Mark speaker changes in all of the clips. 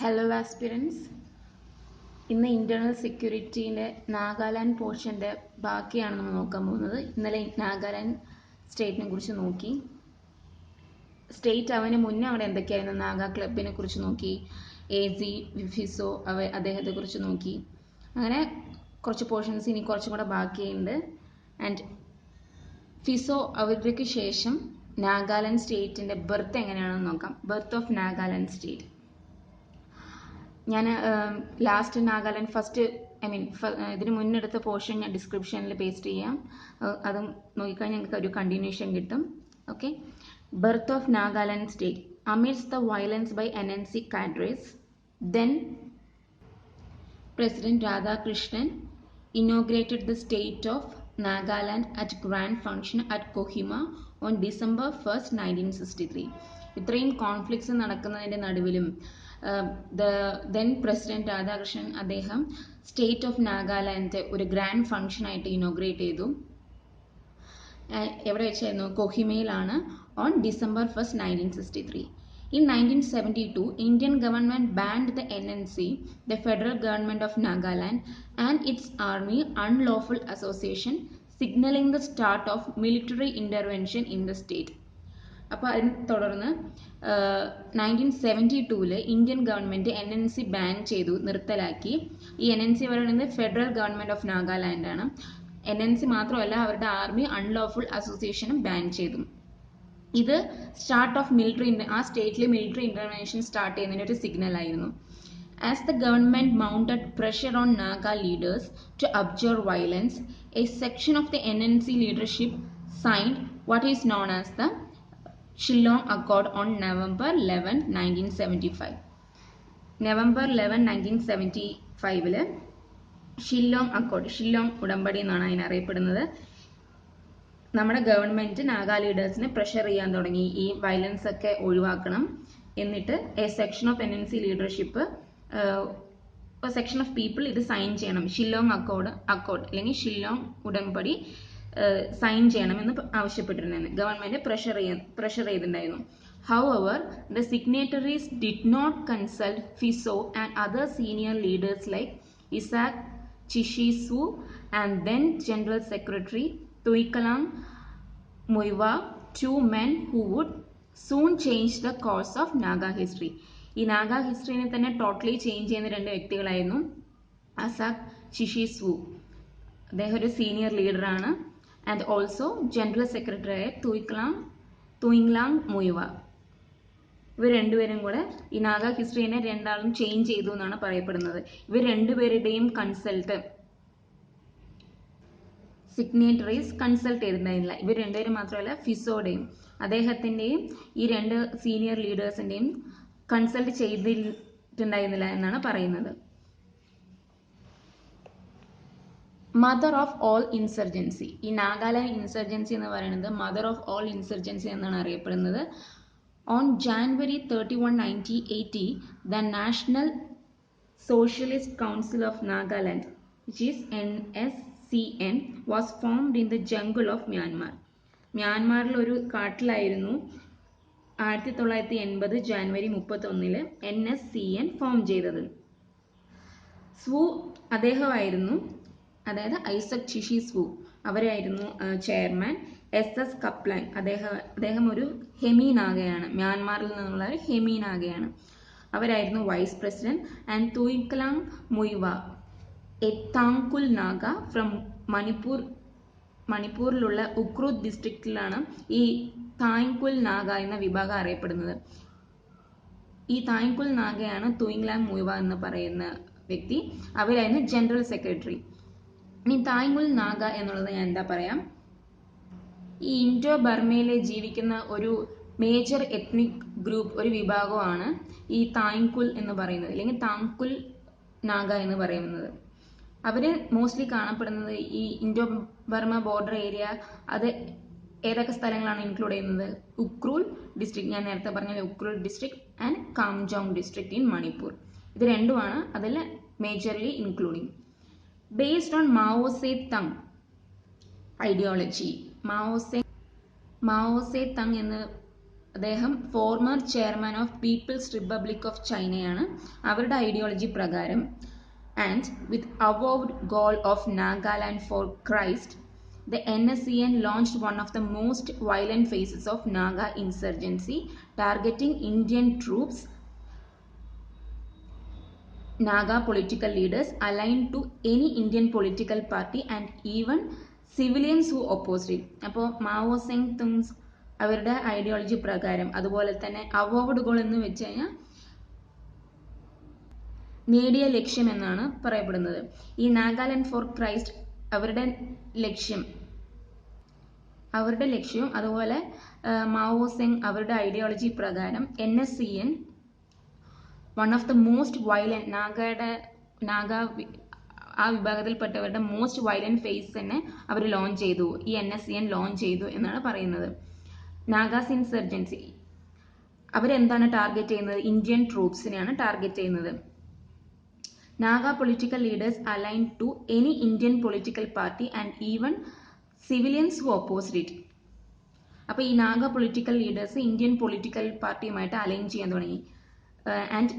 Speaker 1: Hello aspirants, ഇന്ന് internal സെക്യൂരിറ്റീൻ്റെ Nagaland പോർഷൻ്റെ ബാക്കിയാണ് നമ്മൾ നോക്കാൻ പോകുന്നത്. ഇന്നലെ നാഗാലാൻഡ് സ്റ്റേറ്റിനെ കുറിച്ച് നോക്കി. സ്റ്റേറ്റ് അവന് മുന്നേ അവിടെ എന്തൊക്കെയായിരുന്നു, നാഗാ ക്ലബിനെ കുറിച്ച് നോക്കി, എസി ഫിസോ അദ്ദേഹത്തെക്കുറിച്ച് നോക്കി. അങ്ങനെ കുറച്ച് പോർഷൻസ് ഇനി കുറച്ചും കൂടെ ബാക്കിയുണ്ട്. ആൻഡ് ഫിസോ അവർക്ക് ശേഷം നാഗാലാൻഡ് സ്റ്റേറ്റിൻ്റെ ബർത്ത് എങ്ങനെയാണെന്ന് നോക്കാം. Birth of Nagaland state. ഞാൻ ലാസ്റ്റ് നാഗാലാൻഡ് ഫസ്റ്റ് ഇതിന് മുന്നെടുത്ത പോർഷൻ ഞാൻ ഡിസ്ക്രിപ്ഷനിൽ പേസ്റ്റ് ചെയ്യാം. അതും നോക്കിക്കഴിഞ്ഞാൽ ഞങ്ങൾക്ക് ഒരു കണ്ടിന്യൂഷൻ കിട്ടും. Okay. Birth of Nagaland state. Amidst the violence by NNC cadres, then President Radhakrishnan inaugurated the state of Nagaland at grand function at Kohima on December 1st, 1963. ഇത്രയും കോൺഫ്ലിക്ട്സ് നടക്കുന്നതിൻ്റെ നടുവിലും ദെൻ പ്രസിഡന്റ് രാധാകൃഷ്ണൻ അദ്ദേഹം state of Nagaland ഒരു grand function ആയിട്ട് inaugurate ചെയ്തു. എവിടെ വെച്ചായിരുന്നു? കൊഹിമയിലാണ്, on December 1st, 1963. In 1972, Indian government banned the NNC, the federal government of Nagaland, and its army unlawful association, signaling the start of military intervention in the state. അപ്പോൾ അതിന് തുടർന്ന് 1972 Indian government NNC ban ചെയ്തു, നിർത്തലാക്കി. ഈ NNC പറയുന്നത് federal government of Nagaland ആണ്. NNC മാത്രമല്ല, അവരുടെ ആർമി അൺലോഫുൾ അസോസിയേഷനും ബാൻ ചെയ്തു. ഇത് സ്റ്റാർട്ട് ഓഫ് മിലിറ്ററി, ആ സ്റ്റേറ്റിൽ മിലിറ്ററി ഇന്റർവെൻഷൻ സ്റ്റാർട്ട് ചെയ്യുന്നതിന് ഒരു സിഗ്നൽ ആയിരുന്നു. As the government mounted pressure on Naga leaders to abjure violence, a section of the NNC leadership signed what is known as the Shillong accord on November 11, 1975. November 11, 1975 Shillong accord, Shillong ഉടമ്പടി എന്നാണ് അതിനറിയപ്പെടുന്നത്. നമ്മുടെ government Naga ലീഡേഴ്സിനെ pressure ചെയ്യാൻ തുടങ്ങി, ഈ violence ഒക്കെ ഒഴിവാക്കണം. എന്നിട്ട് A section of NNC leadership, section of people ഇത് സൈൻ ചെയ്യണം. ഷില്ലോങ് അക്കോർഡ് അല്ലെങ്കിൽ ഷില്ലോങ് ഉടമ്പടി സൈൻ ചെയ്യണമെന്ന് ആവശ്യപ്പെട്ടിരുന്നു. ഗവൺമെന്റ് പ്രഷർ ചെയ്തിട്ടുണ്ടായിരുന്നു. However, the signatories did not consult Fiso and other senior leaders like Isaac Chishiswu and then General Secretary Tuikalang Muiwa, two men who would soon change the course of Naga history. ഈ നാഗ ഹിസ്റ്ററിനെ തന്നെ totally change ചെയ്യുന്ന രണ്ട് വ്യക്തികളായിരുന്നു അസാക് ചിഷിസ്വു, അദ്ദേഹം ഒരു senior ലീഡറാണ്, and also general secretary ആയ തുയിങ്ലാങ് മുയിവ. ഇവർ രണ്ടുപേരും കൂടെ ഈ നാഗ ഹിസ്റ്ററിനെ രണ്ടാളും ചേഞ്ച് ചെയ്തു എന്നാണ് പറയപ്പെടുന്നത്. ഇവർ രണ്ടുപേരുടെയും സിഗ്നേറ്ററീസ് കൺസൾട്ട് ചെയ്തിട്ടുണ്ടായിരുന്നില്ല. ഇവർ രണ്ടുപേരും മാത്രമല്ല, ഫിസോയുടെയും അദ്ദേഹത്തിൻ്റെയും ഈ രണ്ട് സീനിയർ ലീഡേഴ്സിൻ്റെയും കൺസൾട്ട് ചെയ്തിട്ടുണ്ടായിരുന്നില്ല എന്നാണ് പറയുന്നത്. Mother of all insurgency. ഈ നാഗാലാൻഡ് ഇൻസർജൻസി എന്ന് പറയുന്നത് മദർ ഓഫ് ഓൾ ഇൻസർജൻസി എന്നാണ് അറിയപ്പെടുന്നത്. On January 31, 1980, the National Socialist Council of Nagaland, which is NSCN, was formed in the jungle of Myanmar. മ്യാൻമാറിൽ ഒരു കാട്ടിലായിരുന്നു 1980 January 31 NSCN ഫോം ചെയ്തത്. സ്വു അദ്ദേഹമായിരുന്നു, അതായത് ഐസക് ചിഷിസ്വു അവരായിരുന്നു ചെയർമാൻ. SS കപ്ലാൻ അദ്ദേഹം ഒരു ഹെമി നാഗയാണ്, മ്യാൻമാറിൽ നിന്നുള്ള ഒരു ഹെമി നാഗയാണ്, അവരായിരുന്നു vice president. And Thuingaleng Muivah, a Tangkhul Naga from മണിപ്പൂരിലുള്ള ഉക്രൂത്ത് ഡിസ്ട്രിക്റ്റിലാണ് ഈ താങ്കുൽ നാഗ എന്ന വിഭാഗം അറിയപ്പെടുന്നത്. ഈ താങ്കുൽ നാഗയാണ് തുയിങ്ലാങ് മുയിവ എന്ന് പറയുന്ന വ്യക്തി. അവരായിരുന്നു ജനറൽ സെക്രട്ടറി. ഇനി താങ്കുൽ നാഗ എന്നുള്ളത് ഞാൻ എന്താ പറയാം, ഈ ഇൻഡോ ബർമയിൽ ജീവിക്കുന്ന ഒരു മേജർ എത്നിക് ഗ്രൂപ്പ്, ഒരു വിഭാഗമാണ് ഈ താങ്കുൽ എന്ന് പറയുന്നത്, അല്ലെങ്കിൽ താങ്കുൽ നാഗ എന്ന് പറയുന്നത്. അവർ മോസ്റ്റ്ലി കാണപ്പെടുന്നത് ഈ ഇൻഡോ ബർമ ബോർഡർ ഏരിയ. അത് ഏതൊക്കെ സ്ഥലങ്ങളാണ് ഇൻക്ലൂഡ് ചെയ്യുന്നത്? ഉക്രൂൽ ഡിസ്ട്രിക്ട്, ഞാൻ നേരത്തെ പറഞ്ഞ Ukhrul district and Kamjong district in Manipur. ഇത് രണ്ടുമാണ് അതിൽ majorly including. Based on Mao Tse Tung ideology, Mao Tse Tung എന്ന് അദ്ദേഹം former chairman of people's republic of ചൈനയാണ്. അവരുടെ ഐഡിയോളജി പ്രകാരം and with avowed goal of Nagaland for Christ, the NSCN launched one of the most violent phases of Naga insurgency, targeting Indian troops, Naga political leaders aligned to any Indian political party and even civilians who opposed it. അപ്പോൾ Mao Zeng തുങ്സ് അവരുടെ ideology പ്രകാരം, അതുപോലെ തന്നെ അവോവ്ഡ് goal എന്ന് വെച്ച് കഴിഞ്ഞാൽ നേടിയ ലക്ഷ്യം എന്നാണ് പറയപ്പെടുന്നത്. ഈ നാഗാലാൻഡ് ഫോർ ക്രൈസ്റ്റ് അവരുടെ ലക്ഷ്യവും അതുപോലെ മാവോ സെങ് അവരുടെ ഐഡിയോളജി പ്രകാരം NSCN one of the most violent Naga ആ വിഭാഗത്തിൽപ്പെട്ടവരുടെ മോസ്റ്റ് വയലന്റ് ഫേസ് തന്നെ അവർ ലോഞ്ച് ചെയ്തു, ഈ NSCN ലോഞ്ച് ചെയ്തു എന്നാണ് പറയുന്നത്. നാഗാസ് ഇൻസർജൻസി അവരെന്താണ് ടാർഗറ്റ് ചെയ്യുന്നത്? ഇന്ത്യൻ ട്രൂപ്സിനെയാണ് ടാർഗറ്റ് ചെയ്യുന്നത്. Naga political leaders align to any Indian political party and even civilians who opposed it. അപ്പോൾ ഈ Naga political leaders Indian political പാർട്ടിയുമായിട്ട് അലൈൻ ചെയ്യാൻ തുടങ്ങി. ആൻഡ്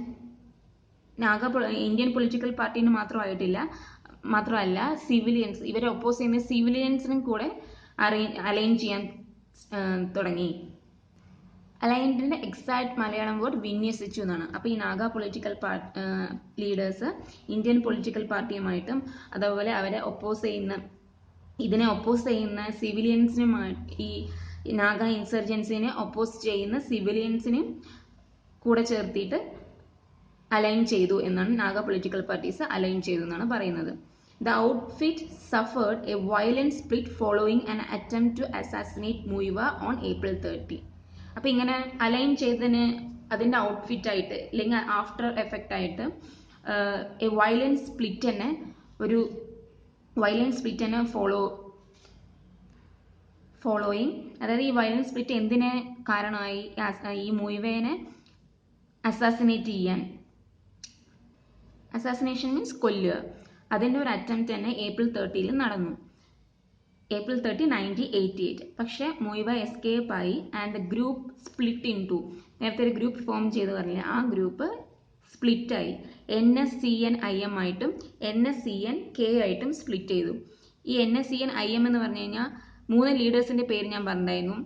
Speaker 1: ഇന്ത്യൻ പൊളിറ്റിക്കൽ പാർട്ടീന് മാത്രമല്ല സിവിലിയൻസ്, ഇവരെ ഒപ്പോസ് ചെയ്യുന്ന സിവിലിയൻസിനും കൂടെ അലൈൻ ചെയ്യാൻ തുടങ്ങി. അലൈൻഡിന്റെ എക്സാക്ട് മലയാളം വേർഡ് വിന്യസിച്ചു എന്നാണ്. അപ്പോൾ ഈ Naga political leaders Indian political പാർട്ടിയുമായിട്ടും അതുപോലെ ഇതിനെ ഒപ്പോസ് ചെയ്യുന്ന സിവിലിയൻസിനുമായിട്ട്, ഈ നാഗ ഇൻസർജൻസിനെ ഒപ്പോസ് ചെയ്യുന്ന സിവിലിയൻസിനും കൂടെ ചേർത്തിട്ട് അലൈൻ ചെയ്തു എന്നാണ്, നാഗ പൊളിറ്റിക്കൽ പാർട്ടീസ് അലൈൻ ചെയ്തു എന്നാണ് പറയുന്നത്. The outfit suffered a violent split following an attempt to assassinate Muiva on April 30. അപ്പോൾ ഇങ്ങനെ അലൈൻ ചെയ്തതിന് അതിൻ്റെ ഔട്ട്ഫിറ്റ് ആയിട്ട് അല്ലെങ്കിൽ ആഫ്റ്റർ എഫക്റ്റ് ആയിട്ട് എ വയലൻറ്റ് സ്പ്ലിറ്റ് തന്നെ ഫോളോയിങ്, അതായത് ഈ വയലൻറ്റ് സ്പ്ലിറ്റ് എന്തിനെ കാരണമായി? ഈ മുയിവേനെ അസാസിനേഷൻ മീൻസ് കൊല്ലുക, അതിൻ്റെ ഒരു അറ്റംപ്റ്റ് തന്നെ April 30 നടന്നു. April 30, 1988. പക്ഷേ മുയിവ എസ്കേപ്പ് ആയി and the group split in two. നേരത്തെ ഒരു ഗ്രൂപ്പ് ഫോം ചെയ്ത് പറഞ്ഞില്ല, ആ ഗ്രൂപ്പ് സ്പ്ലിറ്റ് ആയി. NSCN-IM ആയിട്ടും NSCN-K ആയിട്ടും സ്പ്ലിറ്റ് ചെയ്തു. ഈ NSCN-IM എന്ന് പറഞ്ഞു കഴിഞ്ഞാൽ 3 ലീഡേഴ്സിൻ്റെ പേര് ഞാൻ പറഞ്ഞിരുന്നു.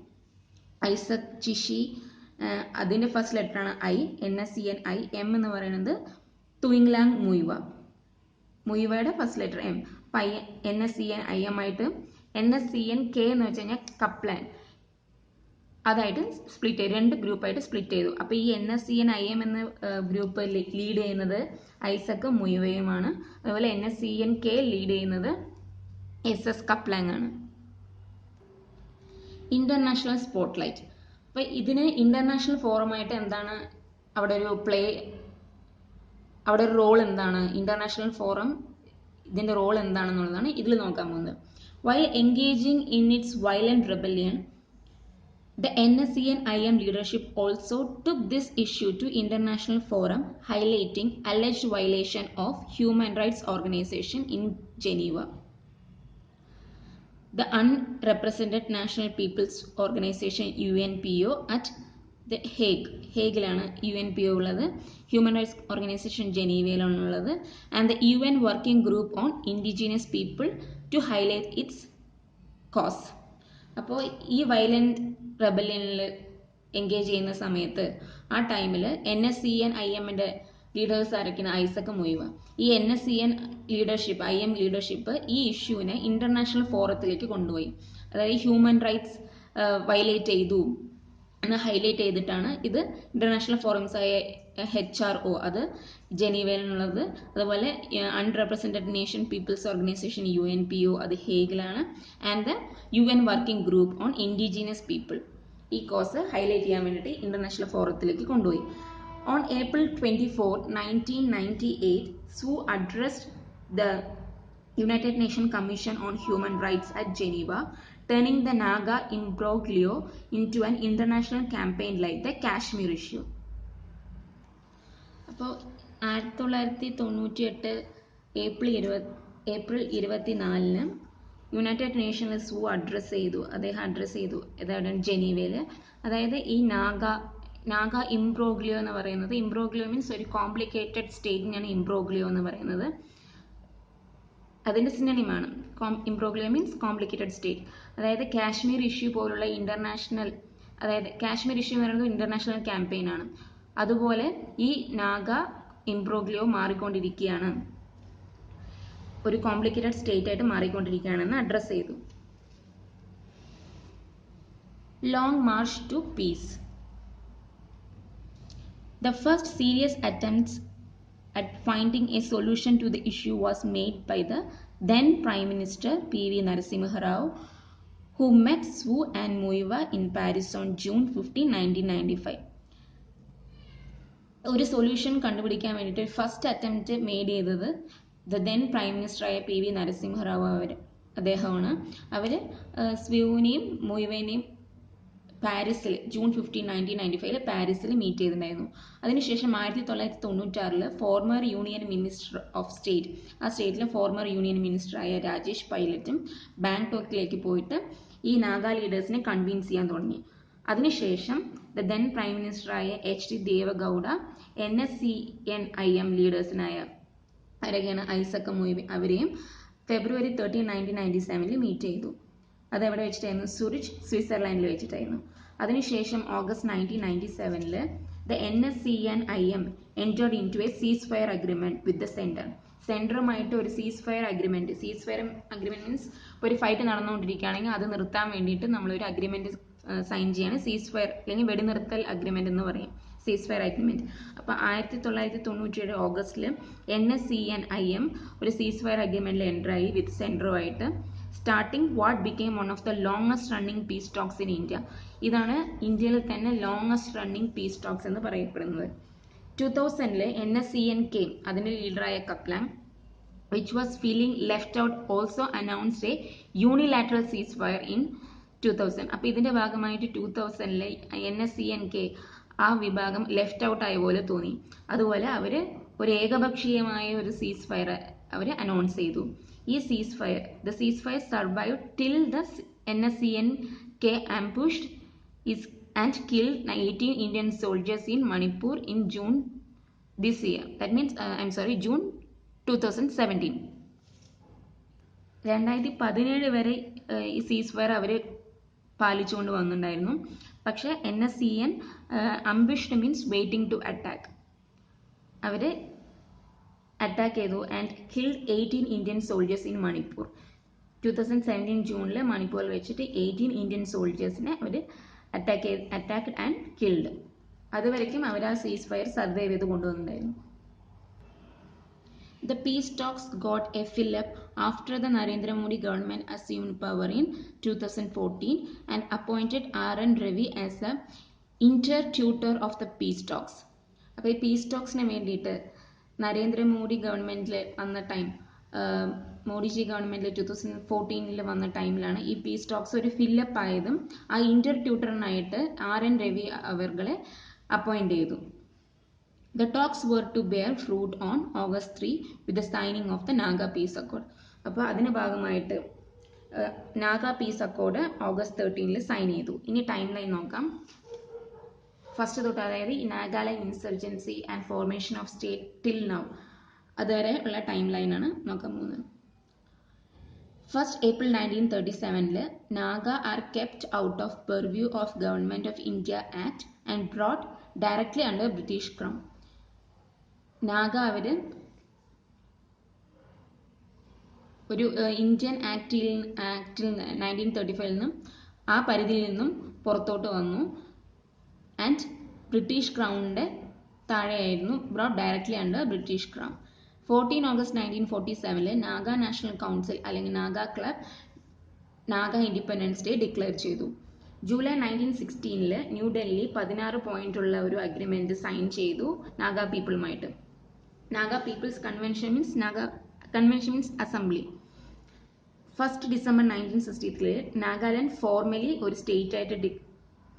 Speaker 1: ഐസക് ചിഷി, അതിൻ്റെ ഫസ്റ്റ് ലെറ്ററാണ് I. NSCN-I. M എന്ന് പറയുന്നത് തുയിങ്ലാങ് മുയിവയുടെ ഫസ്റ്റ് ലെറ്റർ M. NSCN-IM ആയിട്ട് NSCN-K എന്ന് വെച്ച് കഴിഞ്ഞാൽ കപ്ലാൻ, അതായിട്ട് സ്പ്ലിറ്റ് ചെയ്തു, 2 ഗ്രൂപ്പായിട്ട് സ്പ്ലിറ്റ് ചെയ്തു. അപ്പോൾ ഈ NSCN-IM എന്ന ഗ്രൂപ്പ് ലീഡ് ചെയ്യുന്നത് ഐസക് മുയിവയുമാണ്. അതുപോലെ NSCN-K ലീഡ് ചെയ്യുന്നത് SS കപ്ലാങ് ആണ്. International spotlight. അപ്പോൾ ഇതിന് ഇന്റർനാഷണൽ ഫോറമായിട്ട് എന്താണ് അവിടെ ഒരു റോൾ എന്താണ്? ഇന്റർനാഷണൽ ഫോറം ഇതിൻ്റെ റോൾ എന്താണെന്നുള്ളതാണ് ഇതിൽ നോക്കാൻ പോകുന്നത്. While engaging in its violent rebellion, the NSCN-IM leadership also took this issue to international forum, highlighting alleged violation of human rights organization in Geneva. The Unrepresented National People's Organization UNPO at the ഹേഗിലാണ് UNPO ഉള്ളത്, human rights organization ജനീവയിലാണ് ഉള്ളത്, and the UN working group on indigenous people to highlight its cause. അപ്പോൾ ഈ violent റെബല്യനിൽ engage ചെയ്യുന്ന സമയത്ത് ആ ടൈമിൽ NSCN-IM-ന്റെ ലീഡേഴ്സ് ആരൊക്കെയാണ്? ഐസക് മുയിവ. ഈ NSCN IM ലീഡർഷിപ്പ് ഈ ഇഷ്യൂവിനെ ഇന്റർനാഷണൽ ഫോറത്തിലേക്ക് കൊണ്ടുപോയി. അതായത് ഹ്യൂമൻ റൈറ്റ്സ് വയലേറ്റ് ചെയ്തു എന്ന് ഹൈലൈറ്റ് ചെയ്തിട്ടാണ് ഇത് ഇന്റർനാഷണൽ ഫോറംസായ HRO, അത് ജനീവയിലുള്ളത്, അതുപോലെ unrepresented nation peoples organisation UNPO, അത് ഹേഗിലാണ്, and the UN working group on indigenous people ഈ കോസ് ഹൈലൈറ്റ് ചെയ്യാൻ വേണ്ടിയിട്ട് ഇന്റർനാഷണൽ ഫോറത്തിലേക്ക് കൊണ്ടുപോയി. On April 24, 1998, Suu addressed the United Nations Commission on Human Rights at Geneva, turning the Naga imbroglio into an international campaign like the Kashmir issue. അപ്പോൾ 1998 April 24 United Nations address ചെയ്തു ഏതാണ് ജനീവയിൽ. അതായത് ഈ നാഗ ഇംബ്രോഗ്ലിയോ എന്ന് പറയുന്നത്, ഇംബ്രോഗ്ലിയോ മീൻസ് ഒരു കോംപ്ലിക്കേറ്റഡ് സ്റ്റേറ്റിനാണ് ഇംബ്രോഗ്ലിയോ എന്ന് പറയുന്നത്. അതിൻ്റെ സിനണിമാണ് ഇംബ്രോഗ്ലിയോ മീൻസ് കോംപ്ലിക്കേറ്റഡ് സ്റ്റേറ്റ്. അതായത് കാശ്മീർ ഇഷ്യൂ പോലുള്ള ഇന്റർനാഷണൽ, അതായത് കാശ്മീർ ഇഷ്യൂ എന്ന് പറയുന്നത് ഇന്റർനാഷണൽ ക്യാമ്പയിൻ ആണ്. അതുപോലെ ഈ നാഗ ഇംബ്രോഗ്ലിയോ മാറിക്കൊണ്ടിരിക്കുകയാണ്, ഒരു കോംപ്ലിക്കേറ്റഡ് സ്റ്റേറ്റ് ആയിട്ട് മാറിക്കൊണ്ടിരിക്കുകയാണെന്ന് അഡ്രസ്സ് ചെയ്തു. Long march to peace. The first serious attempts at finding a solution to the issue was made by the then Prime Minister P.V. Narasimha Rao, who met Swu and Muiva in Paris on June 15, 1995. ഒരു solution കണ്ടുപിടിക്കാൻ വേണ്ടിയിട്ട് first attempt made ചെയ്തത് the then prime മിനിസ്റ്ററായ P V Narasimha Rao അദ്ദേഹമാണ്. അവർ സ്വുവിനെയും മുയിവേനെയും പാരീസിൽ June 15, 1995 പാരീസിൽ meet ചെയ്തിട്ടുണ്ടായിരുന്നു. അതിനുശേഷം 1996 former union minister of state, ആ സ്റ്റേറ്റിലെ ഫോർമർ യൂണിയൻ മിനിസ്റ്ററായ രാജേഷ് പൈലറ്റും ബാങ്ടോക്കിലേക്ക് പോയിട്ട് ഈ നാഗ ലീഡേഴ്സിനെ കൺവിൻസ് ചെയ്യാൻ തുടങ്ങി. അതിനുശേഷം ദ ദെൻ പ്രൈം മിനിസ്റ്ററായ എച്ച് ഡി ദേവഗൌഡ NSCN-IM ലീഡേഴ്സിനായ ആരൊക്കെയാണ് ഐസക് മുയിവെ അവരെയും ഫെബ്രുവരി 13, 1997 മീറ്റ് ചെയ്തു. അതെവിടെ വെച്ചിട്ടായിരുന്നു? സൂറിച്ച്, സ്വിറ്റ്സർലാൻഡിൽ വെച്ചിട്ടായിരുന്നു. അതിനുശേഷം August 1997 the NSCN-IM entered into a ceasefire agreement with the center. സെൻറ്ററുമായിട്ട് ഒരു സീസ് ഫയർ അഗ്രിമെന്റ് മീൻസ് ഇപ്പോൾ ഒരു ഫൈറ്റ് നടന്നുകൊണ്ടിരിക്കുകയാണെങ്കിൽ അത് നിർത്താൻ വേണ്ടിയിട്ട് നമ്മളൊരു അഗ്രിമെന്റ് സൈൻ ചെയ്യാണ് സീസ് ഫയർ, അല്ലെങ്കിൽ വെടിനിർത്തൽ അഗ്രിമെന്റ് എന്ന് പറയും, സീസ് ഫയർ അഗ്രിമെന്റ്. അപ്പോൾ 1997 ഓഗസ്റ്റിൽ NSCN-IM ഒരു സീസ് ഫയർ അഗ്രിമെന്റിൽ എൻ്റർ ആയി വിത്ത് സെൻറ്ററുമായിട്ട്, starting what became one of the longest running peace talks in India. ഇതാണ് ഇന്ത്യയിൽ തന്നെ ലോങ്ങസ്റ്റ് റണ്ണിംഗ് പീസ് ടോക്സ് എന്ന് പറയപ്പെടുന്നത്. 2000 NSCN-K അതിൻ്റെ ലീഡറായ Khaplang, which was feeling left out, also announced a unilateral ceasefire in 2000. അപ്പോൾ ഇതിൻ്റെ ഭാഗമായിട്ട് 2000 NSCN-K ആ വിഭാഗം ലെഫ്റ്റ് ഔട്ട് ആയ പോലെ തോന്നി. അതുപോലെ അവർ ഒരു ഏകപക്ഷീയമായ ഒരു സീസ് ഫയർ അവർ അനൗൺസ് ചെയ്തു. ഈ സീസ് fire survive till the NSCN-K ambushed and killed 18 Indian soldiers in Manipur in June this year. That means June 2017. 2017 വരെ ഈ സീസ് ഫയർ അവർ പാലിച്ചുകൊണ്ട് വന്നിട്ടുണ്ടായിരുന്നു. പക്ഷേ NSCN ambushed means waiting to attack. അവർ അറ്റാക്ക് ചെയ്തു and killed 18 Indian soldiers in Manipur. 2017 ജൂണിൽ മണിപ്പൂരിൽ വെച്ചിട്ട് 18 ഇന്ത്യൻ സോൾജേഴ്സിനെ അവർ അറ്റാക്ക്ഡ് ആൻഡ് കിൽഡ്. അതുവരയ്ക്കും അവർ ആ സീസ് ഫയർ സർവൈവ് ചെയ്ത് കൊണ്ടുവന്നിട്ടുണ്ടായിരുന്നു. The peace talks got a fill-up after the Narendra Modi government assumed power in 2014 and appointed R.N. Ravi as the inter-tutor of the peace talks. അപ്പോൾ ഈ piece ടോക്സിന് വേണ്ടിയിട്ട് നരേന്ദ്രമോദി ഗവൺമെൻറ്റിൽ വന്ന time, Modiji ഗവൺമെൻറ്റിൽ 2014 വന്ന ടൈമിലാണ് ഈ പീസ് ടോക്സ് ഒരു ഫില്ലപ്പ് ആയതും ആ ഇൻ്റർ ട്യൂട്ടറിനായിട്ട് R.N. രവി അവർകളെ അപ്പോയിൻ്റ് ചെയ്തു. The talks were to bear fruit on August 3 with the signing of the Naga Peace Accord. അപ്പോൾ അതിന് ഭാഗമായിട്ട് നാഗ പീസ് അക്കോർഡ് ഓഗസ്റ്റ് 13 സൈൻ ചെയ്തു. ഇനി ടൈം ലൈൻ നോക്കാം. ഫസ്റ്റ് തൊട്ട്, അതായത് ഈ Nagaland insurgency and formation of state till now, അതുവരെ ഉള്ള ടൈം ലൈനാണ് നോക്കാൻ പോകുന്നത്. First April 1937 Naga are kept out of purview of government of India act and brought directly under British crown. Naga അവർ ഒരു ഇന്ത്യൻ ആക്ടിൽ 1935 നിന്നും ആ പരിധിയിൽ നിന്നും പുറത്തോട്ട് വന്നു ആൻഡ് ബ്രിട്ടീഷ് ക്രൗണിൻ്റെ താഴെയായിരുന്നു, brought directly under British crown. 14 August 1947 Naga national council അല്ലെങ്കിൽ Naga club Naga independence day declare ചെയ്തു. ജൂലൈ 1916 ന്യൂഡൽഹി 16 പോയിന്റുള്ള ഒരു അഗ്രിമെന്റ് സൈൻ ചെയ്തു നാഗ പീപ്പിളുമായിട്ട്. Naga peoples convention means assembly. 1 December 1963 Nagaland formally ഒരു സ്റ്റേറ്റ് ആയിട്ട്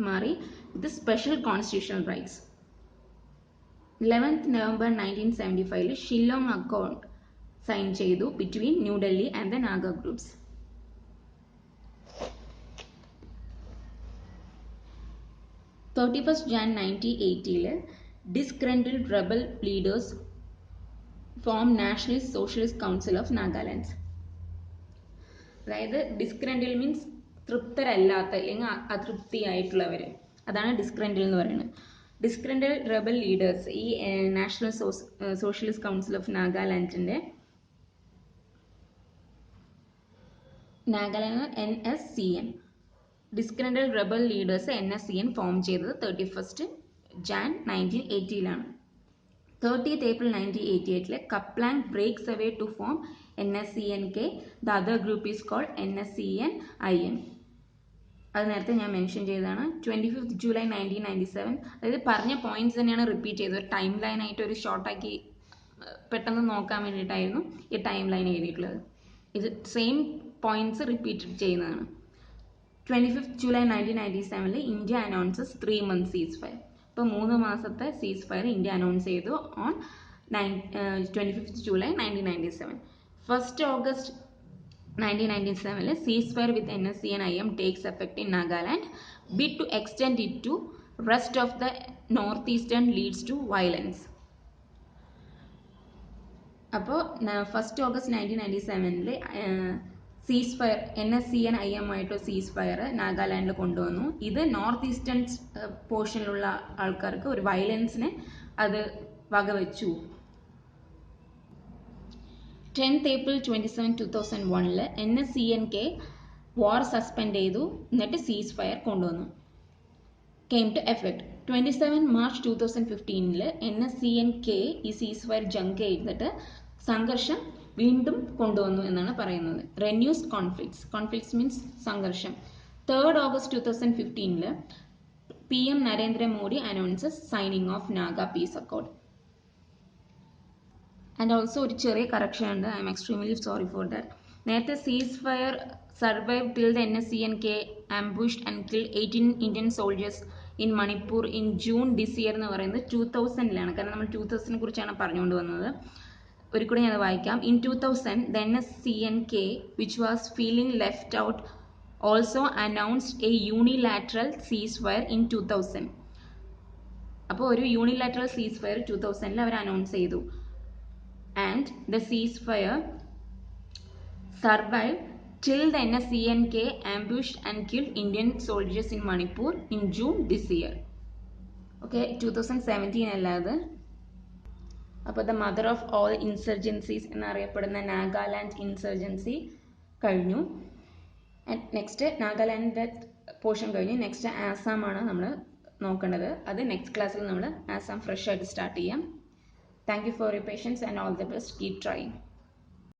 Speaker 1: മാറി with special constitutional rights. 11 November 1975 Shillong accord sign ചെയ്തു between New Delhi and the Naga groups. 31st Jan 1980 disgruntled rebel leaders formed National Socialist Council of Nagaland. അതായത് ഡിസ്ഗ്രണ്ടിൽ means തൃപ്തരല്ലാത്ത അല്ലെങ്കിൽ അതൃപ്തിയായിട്ടുള്ളവർ, അതാണ് disgruntled എന്ന് പറയുന്നത്. Disgruntled rebel leaders ഈ നാഷണൽ സോഷ്യലിസ്റ്റ് കൗൺസിൽ ഓഫ് നാഗാലാൻഡിൻ്റെ Nagaland NSCN disgruntled rebel leaders NSCN form ചെയ്തത് 31st Jan 1980 30th April 1988 Kaplan breaks away to form NSCN-K. The other group is called NSCN-IM. അത് നേരത്തെ ഞാൻ മെൻഷൻ ചെയ്തതാണ്. 25th July 1997, അതായത് പറഞ്ഞ points തന്നെയാണ് റിപ്പീറ്റ് ചെയ്തത്. ഒരു ടൈം ലൈൻ ആയിട്ട് ഒരു ഷോർട്ടാക്കി പെട്ടെന്ന് നോക്കാൻ വേണ്ടിയിട്ടായിരുന്നു ഈ ടൈം ലൈൻ എഴുതിയിട്ടുള്ളത്. ഇത് സെയിം പോയിന്റ്സ് റിപ്പീറ്റ് ചെയ്യുന്നതാണ്. 25th July 1997 India announces 3 months സീസ് ഫയർ. ഇപ്പോൾ 3 മാസത്തെ സീസ് ഫയർ ഇന്ത്യ അനൗൺസ് ചെയ്തു on 25th July 1997. 1st August 1997 സീസ് fire with NSCN-IM takes effect in Nagaland. Bid to extend it to rest of the northeastern leads to violence. അപ്പോൾ 1st August 1997 സീസ് fire NSCN-IM ആയിട്ട് സീസ് fire നാഗാലാൻഡിൽ കൊണ്ടുവന്നു. ഇത് north eastern പോർഷനിലുള്ള ആൾക്കാർക്ക് ഒരു വയലൻസിനെ അത് വകവെച്ചു. 10th April 27, 2001 NSCN-K വാർ സസ്പെൻഡ് ചെയ്തു, എന്നിട്ട് സീസ് ഫയർ കൊണ്ടുവന്നു. came to effect. 27 March 2015 NSCN-K ഈ സീസ് ഫയർ ജങ്ക് ചെയ്തിട്ട് സംഘർഷം വീണ്ടും കൊണ്ടുവന്നു എന്നാണ് പറയുന്നത്. റെന്യൂസ് കോൺഫ്ലിക്ട്സ് മീൻസ് സംഘർഷം. 3rd August 2015 PM Narendra Modi announces signing off Naga peace Accord. And also ഒരു ചെറിയ കറക്ഷൻ ഉണ്ട്. I am extremely sorry for that. നേരത്തെ സീസ് fire survive till the NSCN-K ambushed and killed 18 Indian soldiers in Manipur in June this year എന്ന് പറയുന്നത് 2000-ലാണ്. കാരണം നമ്മൾ 2000-നെ കുറിച്ചാണ് പറഞ്ഞുകൊണ്ട് വന്നത്. ഒരു കൂടെ ഞാൻ വായിക്കാം. In 2000 the NSCN-K which was feeling left out also announced a unilateral ceasefire in 2000. അപ്പോൾ ഒരു യൂണിലാറ്ററൽ സീസ് ഫയർ 2000 അവർ അനൗൺസ് ചെയ്തു. And the ceasefire survived till the NSCN-K ambushed and killed Indian soldiers in Manipur in June this year. Okay, 2017 അല്ലാതെ. അപ്പോൾ the mother of all ഇൻസർജൻസീസ് എന്നറിയപ്പെടുന്ന Nagaland insurgency കഴിഞ്ഞു. Next നാഗാലാൻഡിൻ്റെ portion കഴിഞ്ഞു. Next ആസാമാണ് നമ്മൾ നോക്കേണ്ടത്. അത് നെക്സ്റ്റ് ക്ലാസ്സിൽ നമ്മൾ ആസാം ഫ്രഷ് ആയിട്ട് സ്റ്റാർട്ട് ചെയ്യാം. Thank you for your patience and all the best. Keep trying.